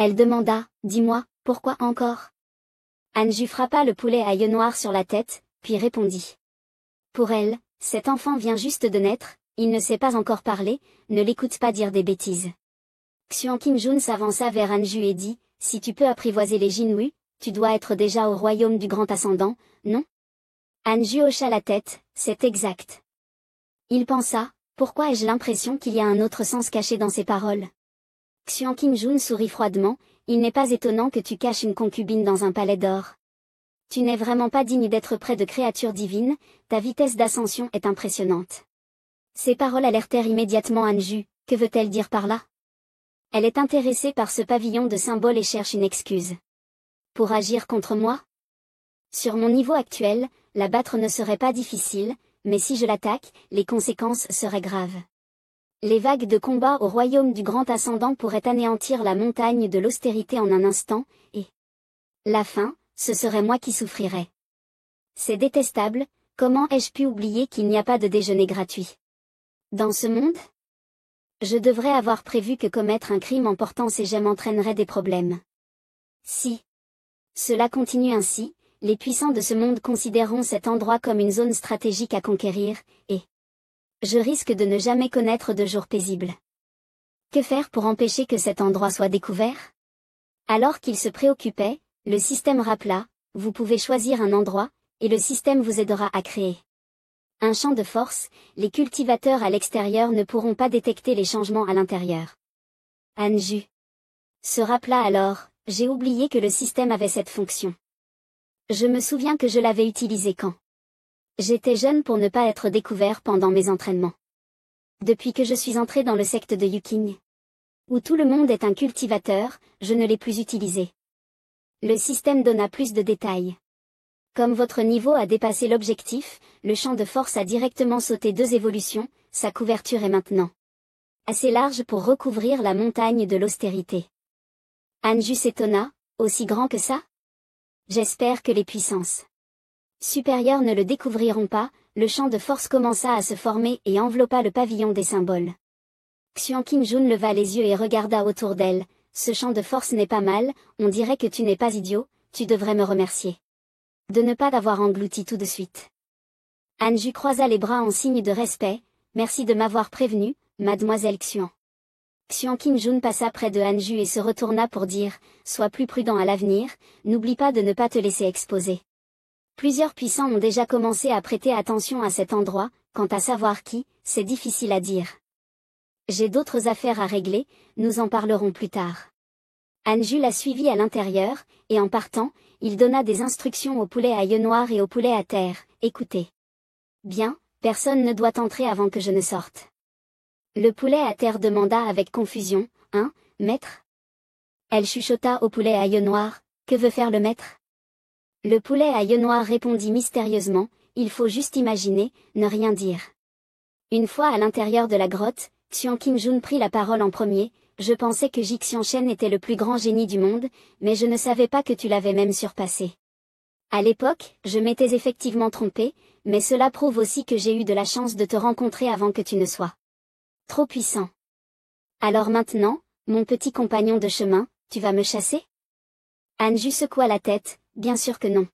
Elle demanda, dis-moi, pourquoi encore? Anju frappa le poulet à yeux noirs sur la tête, puis répondit. Pour elle, cet enfant vient juste de naître, il ne sait pas encore parler, ne l'écoute pas dire des bêtises. Xian Kim-jun s'avança vers Anju et dit, si tu peux apprivoiser les Jinwu, tu dois être déjà au royaume du grand ascendant, non? Anju hocha la tête, c'est exact. Il pensa, pourquoi ai-je l'impression qu'il y a un autre sens caché dans ces paroles? Xian Kim-jun sourit froidement, il n'est pas étonnant que tu caches une concubine dans un palais d'or. Tu n'es vraiment pas digne d'être près de créatures divines, ta vitesse d'ascension est impressionnante. Ces paroles alertèrent immédiatement Anju, que veut-elle dire par là? Elle est intéressée par ce pavillon de symboles et cherche une excuse. Pour agir contre moi? Sur mon niveau actuel, la battre ne serait pas difficile, mais si je l'attaque, les conséquences seraient graves. Les vagues de combat au royaume du grand ascendant pourraient anéantir la montagne de l'austérité en un instant, et la fin, ce serait moi qui souffrirais. C'est détestable, comment ai-je pu oublier qu'il n'y a pas de déjeuner gratuit dans ce monde? Je devrais avoir prévu que commettre un crime en portant ces gemmes entraînerait des problèmes. Si cela continue ainsi, les puissants de ce monde considéreront cet endroit comme une zone stratégique à conquérir, et je risque de ne jamais connaître de jour paisible. Que faire pour empêcher que cet endroit soit découvert? Alors qu'il se préoccupait, le système rappela, vous pouvez choisir un endroit, et le système vous aidera à créer un champ de force, les cultivateurs à l'extérieur ne pourront pas détecter les changements à l'intérieur. Anju se rappela alors, j'ai oublié que le système avait cette fonction. Je me souviens que je l'avais utilisé quand j'étais jeune pour ne pas être découvert pendant mes entraînements. Depuis que je suis entré dans le secte de Yuking, où tout le monde est un cultivateur, je ne l'ai plus utilisé. Le système donna plus de détails. Comme votre niveau a dépassé l'objectif, le champ de force a directement sauté 2 évolutions, sa couverture est maintenant assez large pour recouvrir la montagne de l'austérité. Anju s'étonna, aussi grand que ça? J'espère que les puissances supérieures ne le découvriront pas, le champ de force commença à se former et enveloppa le pavillon des symboles. Xian Kim-jun leva les yeux et regarda autour d'elle, ce champ de force n'est pas mal, on dirait que tu n'es pas idiot, tu devrais me remercier de ne pas l'avoir englouti tout de suite. Anju croisa les bras en signe de respect, merci de m'avoir prévenu, mademoiselle Xian. Xian Kim-jun passa près de Anju et se retourna pour dire, sois plus prudent à l'avenir, n'oublie pas de ne pas te laisser exposer. Plusieurs puissants ont déjà commencé à prêter attention à cet endroit, quant à savoir qui, c'est difficile à dire. J'ai d'autres affaires à régler, nous en parlerons plus tard. Anju la suivit à l'intérieur, et en partant, il donna des instructions au poulet à yeux noirs et au poulet à terre, écoutez. Bien, personne ne doit entrer avant que je ne sorte. Le poulet à terre demanda avec confusion, hein, maître? Elle chuchota au poulet à yeux noirs, que veut faire le maître? Le poulet à yeux noirs répondit mystérieusement, il faut juste imaginer, ne rien dire. Une fois à l'intérieur de la grotte, Xian Kim-jun prit la parole en premier, je pensais que Jixian Shen était le plus grand génie du monde, mais je ne savais pas que tu l'avais même surpassé. À l'époque, je m'étais effectivement trompé, mais cela prouve aussi que j'ai eu de la chance de te rencontrer avant que tu ne sois trop puissant. Alors maintenant, mon petit compagnon de chemin, tu vas me chasser? Anju secoua la tête, bien sûr que non.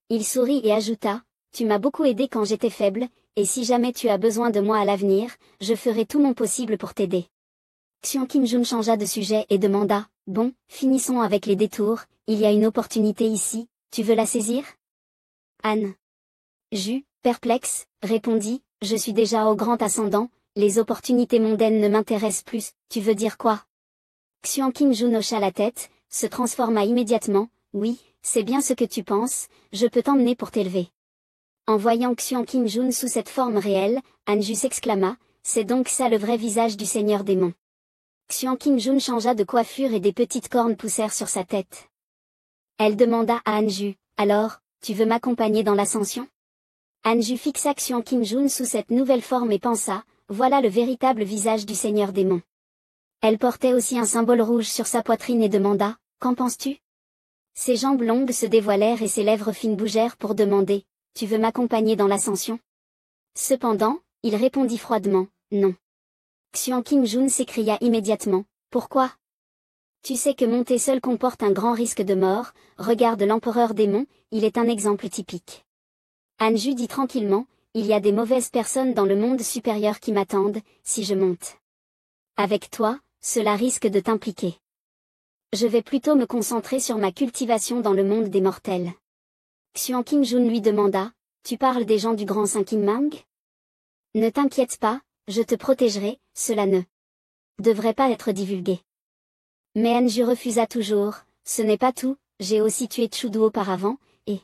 Il sourit et ajouta, tu m'as beaucoup aidé quand j'étais faible, et si jamais tu as besoin de moi à l'avenir, je ferai tout mon possible pour t'aider. Xian Kim-jun changea de sujet et demanda, bon, finissons avec les détours, il y a une opportunité ici, tu veux la saisir? Anju, perplexe, répondit, je suis déjà au grand ascendant, les opportunités mondaines ne m'intéressent plus, tu veux dire quoi? Xian Kim-jun hocha la tête, se transforma immédiatement, oui, c'est bien ce que tu penses, je peux t'emmener pour t'élever. En voyant Xian Kim-jun sous cette forme réelle, Anju s'exclama, c'est donc ça le vrai visage du Seigneur Démon. Xian Kim-jun changea de coiffure et des petites cornes poussèrent sur sa tête. Elle demanda à Anju, alors, tu veux m'accompagner dans l'ascension? Anju fixa Xian Kim-jun sous cette nouvelle forme et pensa, voilà le véritable visage du Seigneur Démon. Elle portait aussi un symbole rouge sur sa poitrine et demanda, qu'en penses-tu? Ses jambes longues se dévoilèrent et ses lèvres fines bougèrent pour demander, tu veux m'accompagner dans l'ascension? Cependant, il répondit froidement, non. Xian Kim-jun s'écria immédiatement, pourquoi? Tu sais que monter seul comporte un grand risque de mort, regarde l'empereur démon, il est un exemple typique. Anju dit tranquillement, il y a des mauvaises personnes dans le monde supérieur qui m'attendent, si je monte. Avec toi, cela risque de t'impliquer. Je vais plutôt me concentrer sur ma cultivation dans le monde des mortels. Xian Qingjun lui demanda, tu parles des gens du grand Saint-Qingmang? Ne t'inquiète pas, je te protégerai, cela ne devrait pas être divulgué. Mais Anju refusa toujours, ce n'est pas tout, j'ai aussi tué Chudu auparavant, et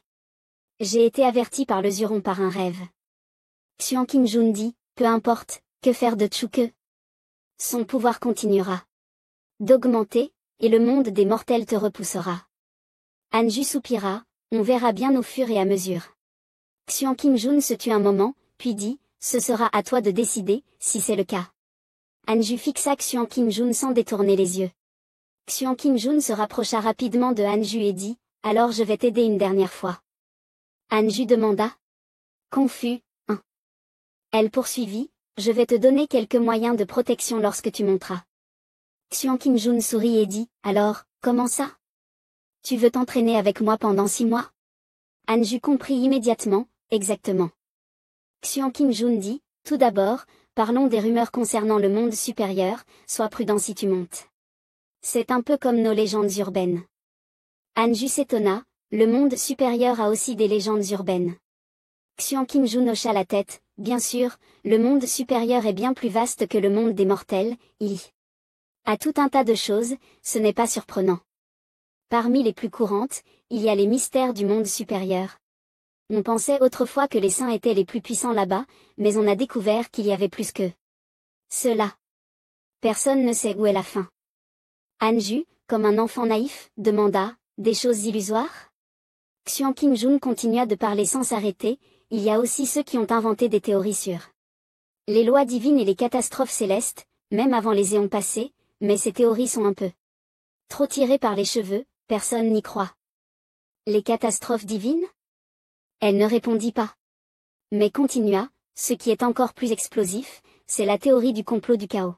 j'ai été averti par le Zuron par un rêve. Xian Qingjun dit, peu importe, que faire de Chuke? Son pouvoir continuera d'augmenter, et le monde des mortels te repoussera. Anju soupira, on verra bien au fur et à mesure. Xian Qingjun se tut un moment, puis dit, ce sera à toi de décider, si c'est le cas. Anju fixa Xian Qingjun sans détourner les yeux. Xian Qingjun se rapprocha rapidement de Anju et dit, alors je vais t'aider une dernière fois. Anju demanda. Confus, hein. Elle poursuivit, je vais te donner quelques moyens de protection lorsque tu monteras. Xian Qingjun sourit et dit, alors, comment ça? Tu veux t'entraîner avec moi pendant 6 mois? Anju comprit immédiatement, exactement. Xian Qingjun dit, tout d'abord, parlons des rumeurs concernant le monde supérieur, sois prudent si tu montes. C'est un peu comme nos légendes urbaines. Anju s'étonna, le monde supérieur a aussi des légendes urbaines. Xian Qingjun hocha la tête, bien sûr, le monde supérieur est bien plus vaste que le monde des mortels, il y a tout un tas de choses, ce n'est pas surprenant. Parmi les plus courantes, il y a les mystères du monde supérieur. On pensait autrefois que les saints étaient les plus puissants là-bas, mais on a découvert qu'il y avait plus que cela. Personne ne sait où est la fin. Anju, comme un enfant naïf, demanda, des choses illusoires? Xian Qingjun continua de parler sans s'arrêter, il y a aussi ceux qui ont inventé des théories sur les lois divines et les catastrophes célestes, même avant les éons passés, mais ces théories sont un peu trop tirées par les cheveux, personne n'y croit. Les catastrophes divines? Elle ne répondit pas. Mais continua, ce qui est encore plus explosif, c'est la théorie du complot du chaos.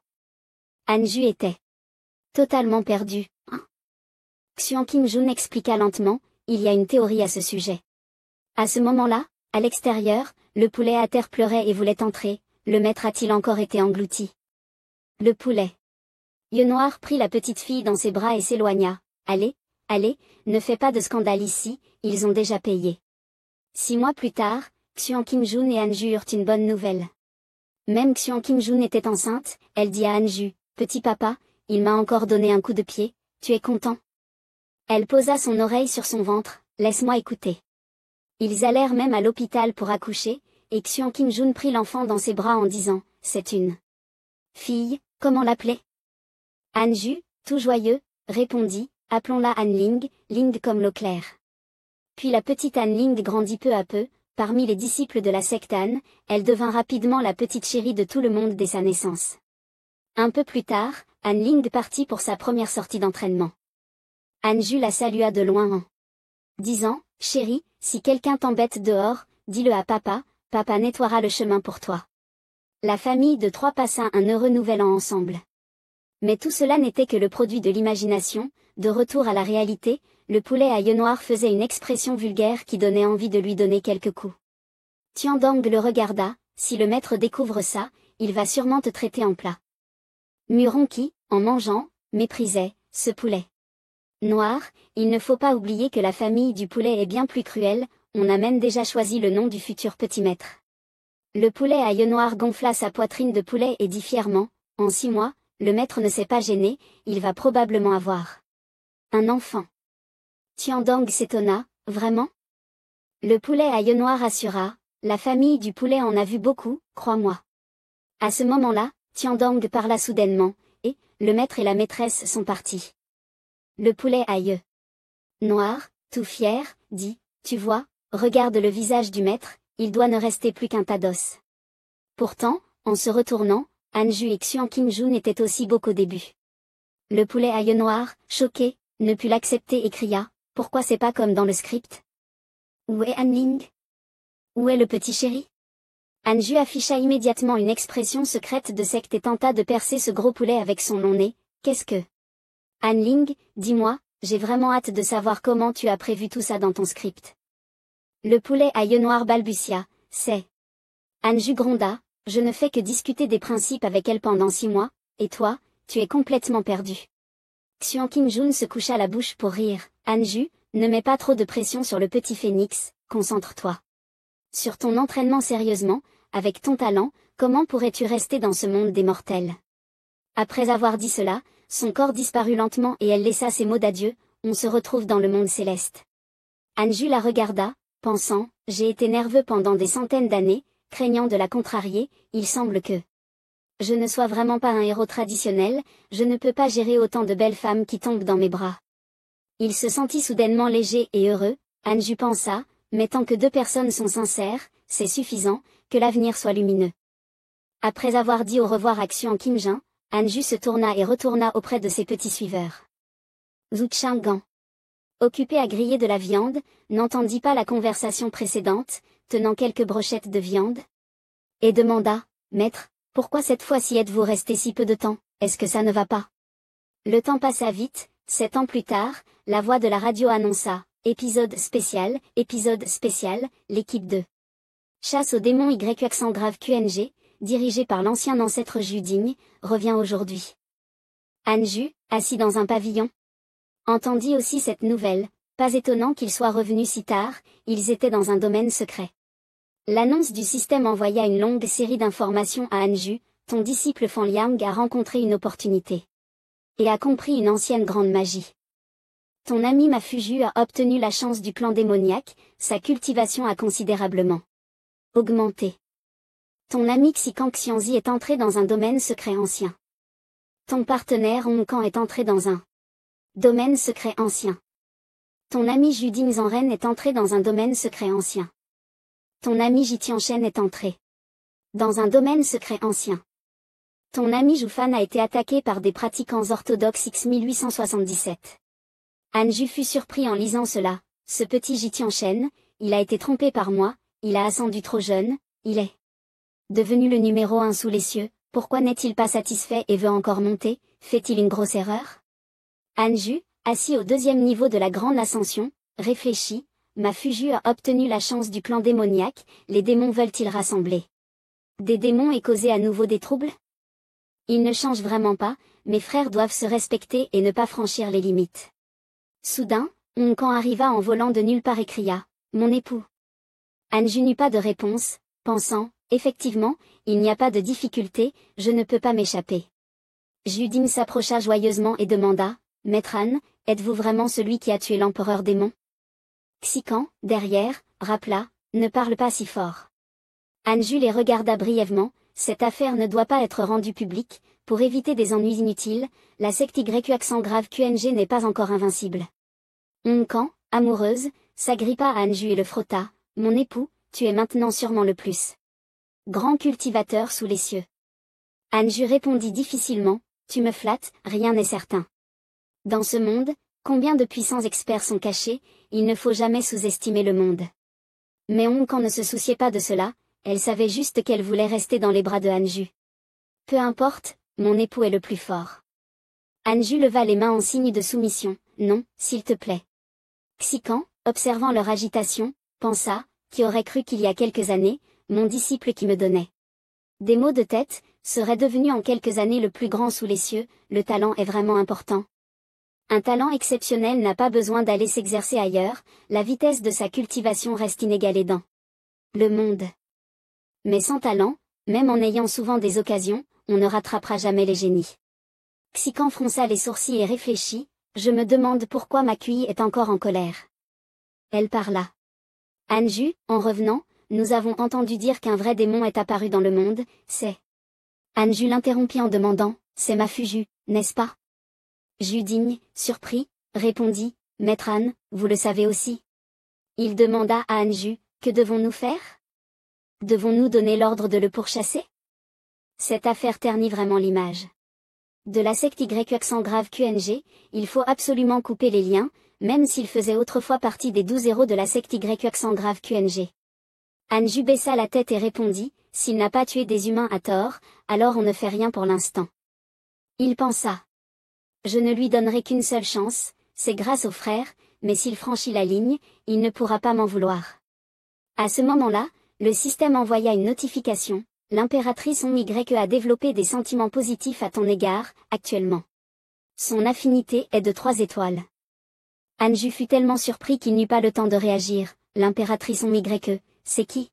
Anju était totalement perdu, hein? Xian Qingjun expliqua lentement, il y a une théorie à ce sujet. À ce moment-là, à l'extérieur, le poulet à terre pleurait et voulait entrer, le maître a-t-il encore été englouti? Le poulet. Yeux Noir prit la petite fille dans ses bras et s'éloigna. Allez, allez, ne fais pas de scandale ici, ils ont déjà payé. 6 mois plus tard, Xian Qingjun et Anju eurent une bonne nouvelle. Même Xian Qingjun était enceinte, elle dit à Anju, petit papa, il m'a encore donné un coup de pied, tu es content? Elle posa son oreille sur son ventre, laisse-moi écouter. Ils allèrent même à l'hôpital pour accoucher, et Xian Qingjun prit l'enfant dans ses bras en disant, c'est une fille, comment l'appeler? Anju, tout joyeux, répondit, appelons-la Anling, Ling comme l'eau claire. Puis la petite Anling grandit peu à peu, parmi les disciples de la secte Han, elle devint rapidement la petite chérie de tout le monde dès sa naissance. Un peu plus tard, Anling partit pour sa première sortie d'entraînement. Anju la salua de loin en disant, chérie, si quelqu'un t'embête dehors, dis-le à papa, papa nettoiera le chemin pour toi. La famille de 3 passa un heureux nouvel an ensemble. Mais tout cela n'était que le produit de l'imagination, de retour à la réalité, le poulet à yeux noirs faisait une expression vulgaire qui donnait envie de lui donner quelques coups. Tiandang le regarda, si le maître découvre ça, il va sûrement te traiter en plat. Muron qui, en mangeant, méprisait ce poulet noir, il ne faut pas oublier que la famille du poulet est bien plus cruelle, on a même déjà choisi le nom du futur petit maître. Le poulet à yeux noirs gonfla sa poitrine de poulet et dit fièrement, en 6 mois, le maître ne s'est pas gêné, il va probablement avoir un enfant. Tiandang s'étonna, vraiment? Le poulet à yeux noirs assura, la famille du poulet en a vu beaucoup, crois-moi. À ce moment-là, Tiandang parla soudainement, et, le maître et la maîtresse sont partis. Le poulet à yeux noirs, tout fier, dit, tu vois, regarde le visage du maître, il doit ne rester plus qu'un tas d'os. Pourtant, en se retournant, Anju et Xian Qingjun étaient aussi beaux qu'au début. Le poulet à yeux noirs, choqué, ne put l'accepter et cria, pourquoi c'est pas comme dans le script? Où est Anling? Où est le petit chéri? Anju afficha immédiatement une expression secrète de secte et tenta de percer ce gros poulet avec son long nez, qu'est-ce que Anne Ling, dis-moi, j'ai vraiment hâte de savoir comment tu as prévu tout ça dans ton script. Le poulet à yeux noirs balbutia, c'est. Anju gronda, je ne fais que discuter des principes avec elle pendant 6 mois, et toi, tu es complètement perdu. Xian Kim-jun se coucha la bouche pour rire, Anju, ne mets pas trop de pression sur le petit phénix, concentre-toi. Sur ton entraînement sérieusement, avec ton talent, comment pourrais-tu rester dans ce monde des mortels? Après avoir dit cela, son corps disparut lentement et elle laissa ses mots d'adieu, on se retrouve dans le monde céleste. Anju la regarda, pensant, j'ai été nerveux pendant des centaines d'années, craignant de la contrarier, il semble que je ne sois vraiment pas un héros traditionnel, je ne peux pas gérer autant de belles femmes qui tombent dans mes bras. Il se sentit soudainement léger et heureux, Anju pensa, mais tant que 2 personnes sont sincères, c'est suffisant, que l'avenir soit lumineux. Après avoir dit au revoir à Xian Kim-jun, Anju se tourna et retourna auprès de ses petits suiveurs. Zhu Changgan, occupé à griller de la viande, n'entendit pas la conversation précédente, tenant quelques brochettes de viande, et demanda, Maître, pourquoi cette fois-ci êtes-vous resté si peu de temps, est-ce que ça ne va pas? Le temps passa vite, 7 ans plus tard, la voix de la radio annonça, épisode spécial, l'équipe de chasse aux démons Y accent grave QNG, dirigée par l'ancien ancêtre Juding, revient aujourd'hui. Anju, assis dans un pavillon, entendit aussi cette nouvelle, pas étonnant qu'ils soient revenus si tard, ils étaient dans un domaine secret. L'annonce du système envoya une longue série d'informations à Anju, ton disciple Fan Liang a rencontré une opportunité. Et a compris une ancienne grande magie. Ton ami Mafuju a obtenu la chance du clan démoniaque, sa cultivation a considérablement augmenté. Ton ami Xikang Xianzi est entré dans un domaine secret ancien. Ton partenaire Hong Kang est entré dans un domaine secret ancien. Ton ami Juding Zanren est entré dans un domaine secret ancien. Ton ami Jitianshen est entré dans un domaine secret ancien. Ton ami Jufan a été attaqué par des pratiquants orthodoxes X 1877. Anju fut surpris en lisant cela, ce petit Jitianshen, il a été trompé par moi, il a ascendu trop jeune, il est devenu le numéro 1 sous les cieux, pourquoi n'est-il pas satisfait et veut encore monter, fait-il une grosse erreur? Anju, assis au 2e niveau de la grande ascension, réfléchit, Mafuju a obtenu la chance du clan démoniaque, les démons veulent-ils rassembler des démons et causer à nouveau des troubles? Ils ne changent vraiment pas, mes frères doivent se respecter et ne pas franchir les limites. Soudain, Hong Kong arriva en volant de nulle part et cria, mon époux. Anju n'eut pas de réponse, pensant, effectivement, il n'y a pas de difficulté, je ne peux pas m'échapper. Juding s'approcha joyeusement et demanda, Maître Han, êtes-vous vraiment celui qui a tué l'empereur démon? Xikang, derrière, rappela, ne parle pas si fort. Anju les regarda brièvement, cette affaire ne doit pas être rendue publique, pour éviter des ennuis inutiles, la secte Y accent grave QNG n'est pas encore invincible. Hong Kong, amoureuse, s'agrippa à Anju et le frotta, mon époux, tu es maintenant sûrement le plus grand cultivateur sous les cieux. Anju répondit difficilement, tu me flattes, rien n'est certain. Dans ce monde, combien de puissants experts sont cachés, il ne faut jamais sous-estimer le monde. Mais Hong Kong ne se souciait pas de cela, elle savait juste qu'elle voulait rester dans les bras de Anju. Peu importe, mon époux est le plus fort. Anju leva les mains en signe de soumission, non, s'il te plaît. Xikang, observant leur agitation, pensa, qui aurait cru qu'il y a quelques années, mon disciple qui me donnait des maux de tête, serait devenu en quelques années le plus grand sous les cieux, le talent est vraiment important. Un talent exceptionnel n'a pas besoin d'aller s'exercer ailleurs, la vitesse de sa cultivation reste inégalée dans le monde. Mais sans talent, même en ayant souvent des occasions, on ne rattrapera jamais les génies. Xikang fronça les sourcils et réfléchit, je me demande pourquoi ma QI est encore en colère. Elle parla. Anju, en revenant, nous avons entendu dire qu'un vrai démon est apparu dans le monde, c'est. Anju l'interrompit en demandant, c'est Mafuju, n'est-ce pas? Juding, surpris, répondit, Maître Han, vous le savez aussi. Il demanda à Anju, que devons-nous faire? Devons-nous donner l'ordre de le pourchasser? Cette affaire ternit vraiment l'image de la secte Y accent grave QNG, il faut absolument couper les liens, même s'il faisait autrefois partie des 12 héros de la secte Y accent grave QNG. Anju baissa la tête et répondit, s'il n'a pas tué des humains à tort, alors on ne fait rien pour l'instant. Il pensa. Je ne lui donnerai qu'une seule chance, c'est grâce au frère, mais s'il franchit la ligne, il ne pourra pas m'en vouloir. À ce moment-là, le système envoya une notification. L'impératrice Y a développé des sentiments positifs à ton égard, actuellement. Son affinité est de 3 étoiles. Anju fut tellement surpris qu'il n'eut pas le temps de réagir. L'impératrice Y, c'est qui?